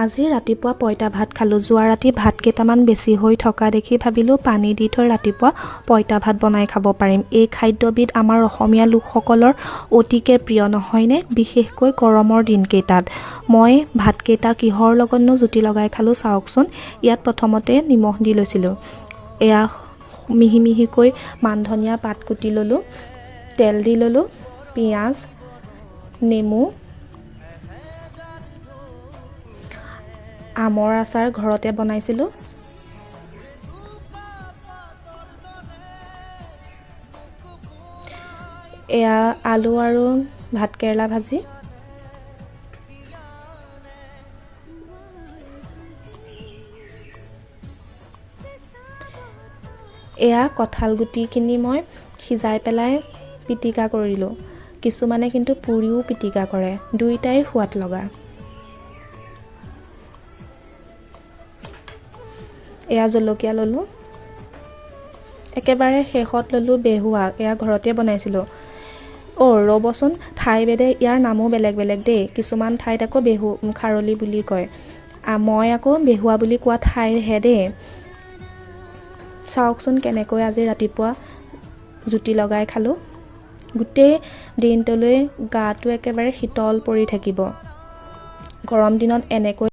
আজি ৰাতিপুৱা পঁইতা ভাত খালোঁ। যোৱা ৰাতি ভাত কেইটামান বেছি হৈ থকা দেখি ভাবিলোঁ পানী দি থৈ ৰাতিপুৱা পঁইতা ভাত বনাই খাব পাৰিম। এই খাদ্যবিধ আমাৰ অসমীয়া লোকসকলৰ অতিকে প্ৰিয় নহয়নে, বিশেষকৈ গৰমৰ দিনকেইটাত। মই ভাতকেইটা কিহৰ লগতনো জুতি লগাই খালোঁ চাওকচোন। ইয়াত প্ৰথমতে নিমখ দি লৈছিলোঁ। এয়া মিহি মিহিকৈ মান ধনিয়া পাত কুটি ল'লোঁ, তেল দি ল'লোঁ, পিঁয়াজ, নেমু, আমৰ আচাৰ ঘৰতে বনাইছিলোঁ, এয়া আলু আৰু ভাতকেৰেলা ভাজি, এয়া কঁঠাল গুটিখিনি মই সিজাই পেলাই পিটিকা কৰিলোঁ। কিছুমানে কিন্তু পুৰিও পিটিকা কৰে, দুয়োটাই সোৱাদ লগা। এয়া জলকীয়া ল'লোঁ, একেবাৰে শেষত ল'লোঁ বেহুৱা। এয়া ঘৰতে বনাইছিলোঁ। ৰ'বচোন, ঠাই ভেদে ইয়াৰ নামো বেলেগ বেলেগ দেই। কিছুমান ঠাইত আকৌ খাৰলি বুলি কয়, মই আকৌ বেহুৱা বুলি কোৱা ঠাইৰহে দেই। চাওকচোন কেনেকৈ আজি ৰাতিপুৱা জুতি লগাই খালোঁ। গোটেই দিনটোলৈ গাটো একেবাৰে শীতল পৰি থাকিব। গৰম দিনত এনেকৈ